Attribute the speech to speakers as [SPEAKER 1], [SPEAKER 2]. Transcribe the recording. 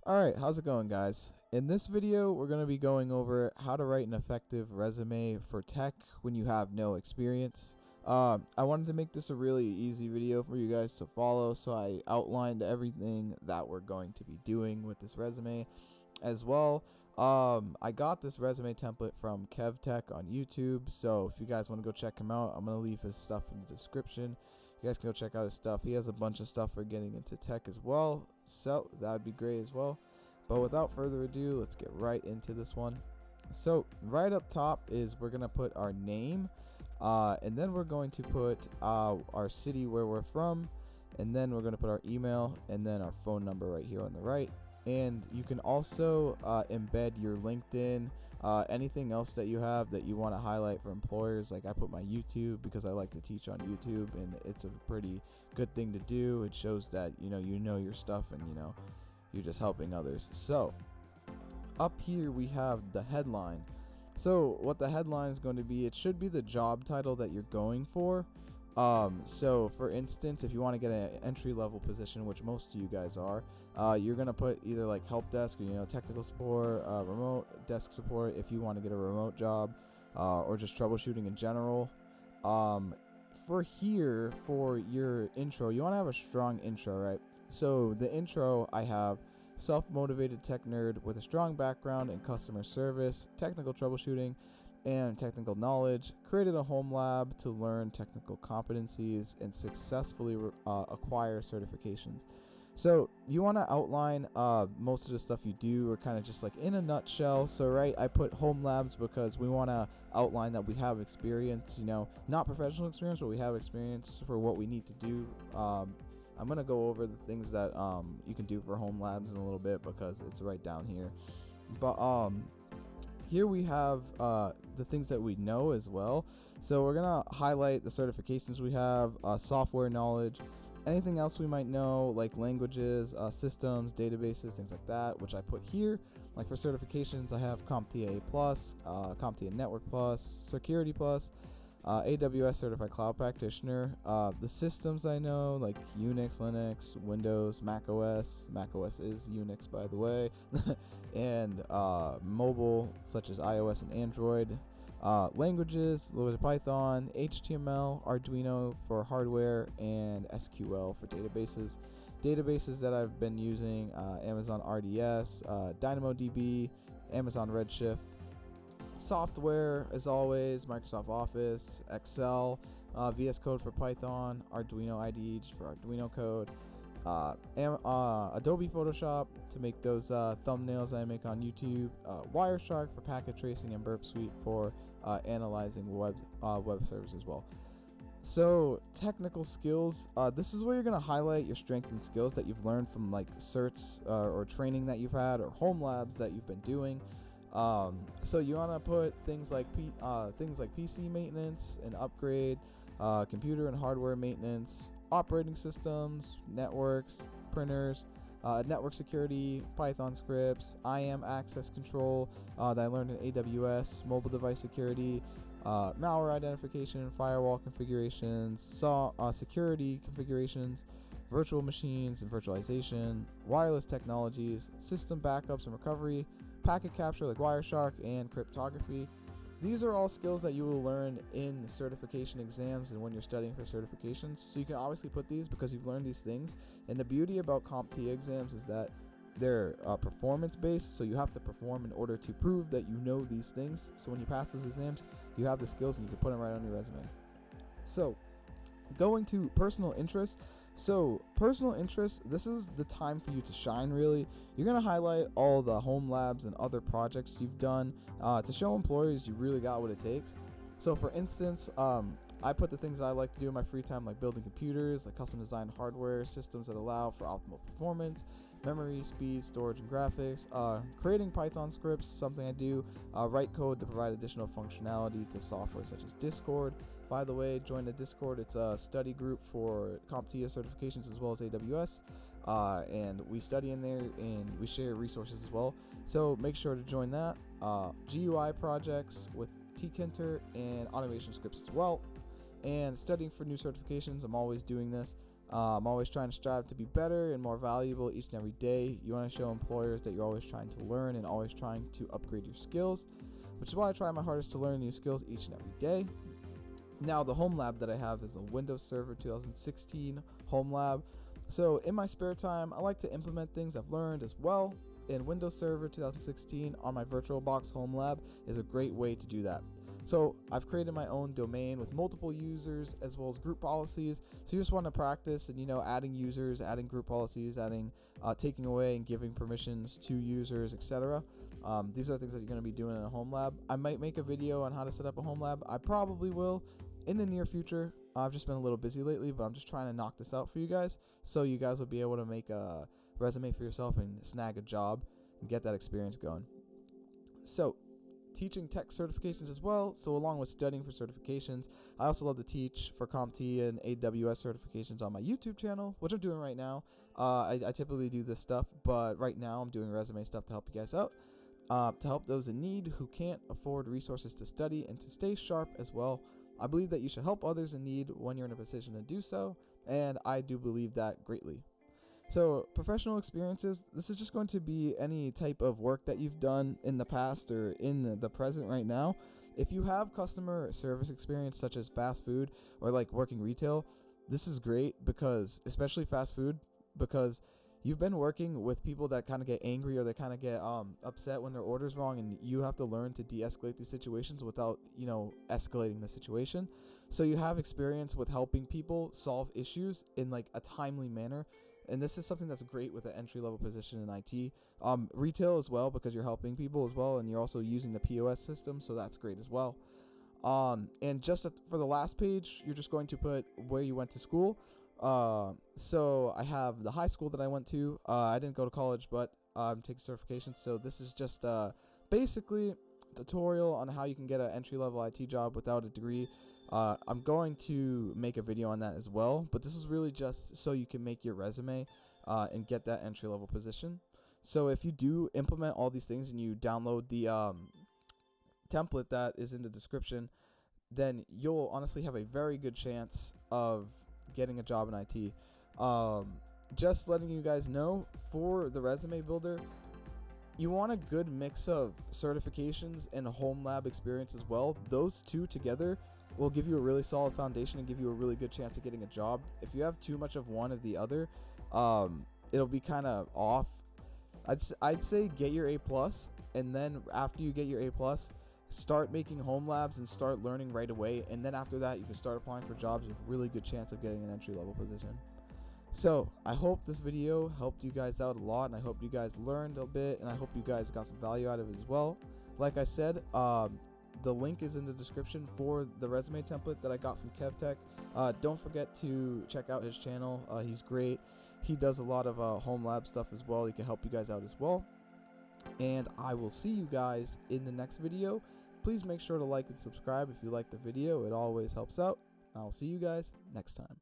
[SPEAKER 1] Alright, how's it going, guys? In this video, we're going to be going over how to write an effective resume for tech when you have no experience. I wanted to make this a really easy video for you guys to follow, so I outlined everything that we're going to be doing with this resume as well. I got this resume template from KevTech on YouTube, so if you guys want to go check him out, I'm going to leave his stuff in the description. You guys can go check out his stuff. He has a bunch of stuff for getting into tech as well, so that would be great as well. But without further ado, let's get right into this one. So right up top is we're going to put our name, and then we're going to put our city where we're from, and then we're going to put our email and then our phone number right here on the right. And you can also embed your LinkedIn, anything else that you have that you want to highlight for employers. Like I put my YouTube because I like to teach on YouTube, and it's a pretty good thing to do. It shows that you know your stuff, and you're just helping others. So up here we have the headline. So what the headline is going to be, it should be the job title that you're going for. So for instance, if you want to get an entry-level position, which most of you guys are, you're going to put either like help desk or technical support, remote desk support if you want to get a remote job, or just troubleshooting in general. For your intro, you want to have a strong intro, right? So the intro, I have self-motivated tech nerd with a strong background in customer service, technical troubleshooting, and technical knowledge, created a home lab to learn technical competencies and successfully acquire certifications. So you want to outline most of the stuff you do, or kind of just like in a nutshell. So right, I put home labs because we want to outline that we have experience, not professional experience, but we have experience for what we need to do. I'm going to go over the things that you can do for home labs in a little bit because it's right down here. But here we have the things that we know as well. So we're going to highlight the certifications we have, software knowledge, anything else we might know, like languages, systems, databases, things like that, which I put here. Like for certifications, I have CompTIA Plus, CompTIA Network Plus, Security Plus, AWS Certified Cloud Practitioner. The systems I know, like Unix, Linux, Windows, Mac OS. Mac OS is Unix, by the way. And mobile, such as iOS and Android. Languages, a little bit of Python, HTML, Arduino for hardware, and SQL for databases. Databases that I've been using, Amazon RDS, DynamoDB, Amazon Redshift. Software, as always, Microsoft Office, Excel, VS Code for Python, Arduino IDE for Arduino code, Adobe Photoshop to make those thumbnails I make on YouTube, Wireshark for packet tracing, and Burp Suite for analyzing web servers as well. So technical skills, this is where you're going to highlight your strengths and skills that you've learned from like certs or training that you've had or home labs that you've been doing. So you want to put things like PC maintenance and upgrade, computer and hardware maintenance, operating systems, networks, printers, network security, Python scripts, IAM access control that I learned in AWS, mobile device security, malware identification, firewall configurations, security configurations, virtual machines and virtualization, wireless technologies, system backups and recovery, packet capture like Wireshark, and cryptography. These are all skills that you will learn in certification exams and when you're studying for certifications. So you can obviously put these because you've learned these things. And the beauty about CompTIA exams is that they're performance based, so you have to perform in order to prove that you know these things. So when you pass those exams, you have the skills and you can put them right on your resume. So going to personal interests. So personal interests, this is the time for you to shine, really. You're going to highlight all the home labs and other projects you've done to show employers you really got what it takes. So for instance, I put the things that I like to do in my free time, like building computers, like custom designed hardware, systems that allow for optimal performance, memory, speed, storage, and graphics, creating Python scripts, something I do, write code to provide additional functionality to software such as Discord. By the way, join the Discord. It's a study group for CompTIA certifications as well as AWS, and we study in there and we share resources as well. So make sure to join that. GUI projects with Tkinter and automation scripts as well. And studying for new certifications, I'm always doing this. I'm always trying to strive to be better and more valuable each and every day. You want to show employers that you're always trying to learn and always trying to upgrade your skills, which is why I try my hardest to learn new skills each and every day. Now, the home lab that I have is a Windows Server 2016 home lab. So in my spare time, I like to implement things I've learned as well. And Windows Server 2016 on my VirtualBox home lab is a great way to do that. So I've created my own domain with multiple users as well as group policies. So you just want to practice and, adding users, adding group policies, adding taking away and giving permissions to users, etc. These are things that you're going to be doing in a home lab. I might make a video on how to set up a home lab. I probably will in the near future. I've just been a little busy lately, but I'm just trying to knock this out for you guys so you guys will be able to make a resume for yourself and snag a job and get that experience going. So teaching tech certifications as well. So along with studying for certifications, I also love to teach for CompTIA and AWS certifications on my YouTube channel, which I'm doing right now. I typically do this stuff, but right now I'm doing resume stuff to help you guys out, to help those in need who can't afford resources to study and to stay sharp as well. I believe that you should help others in need when you're in a position to do so, and I do believe that greatly. So professional experiences, this is just going to be any type of work that you've done in the past or in the present right now. If you have customer service experience such as fast food or like working retail, this is great because, especially fast food, because you've been working with people that kind of get angry or they kind of get upset when their order's wrong, and you have to learn to de-escalate these situations without, escalating the situation. So you have experience with helping people solve issues in like a timely manner. And this is something that's great with an entry-level position in IT. Retail as well, because you're helping people as well, and you're also using the POS system, so that's great as well. And just for the last page, you're just going to put where you went to school. So I have the high school that I went to. I didn't go to college, but I'm taking certifications. So this is just basically a tutorial on how you can get an entry-level IT job without a degree. I'm going to make a video on that as well, but this is really just so you can make your resume and get that entry-level position. So if you do implement all these things and you download the template that is in the description, then you'll honestly have a very good chance of getting a job in IT. Just letting you guys know, for the resume builder, you want a good mix of certifications and home lab experience as well. Those two together will give you a really solid foundation and give you a really good chance of getting a job. If you have too much of one or the other, it'll be kind of off. I'd say get your A+, and then after you get your A+, start making home labs and start learning right away. And then after that, you can start applying for jobs with a really good chance of getting an entry-level position. So I hope this video helped you guys out a lot, and I hope you guys learned a bit, and I hope you guys got some value out of it as well. Like I said, the link is in the description for the resume template that I got from KevTech. Don't forget to check out his channel. He's great. He does a lot of home lab stuff as well. He can help you guys out as well. And I will see you guys in the next video. Please make sure to like and subscribe if you like the video. It always helps out. I'll see you guys next time.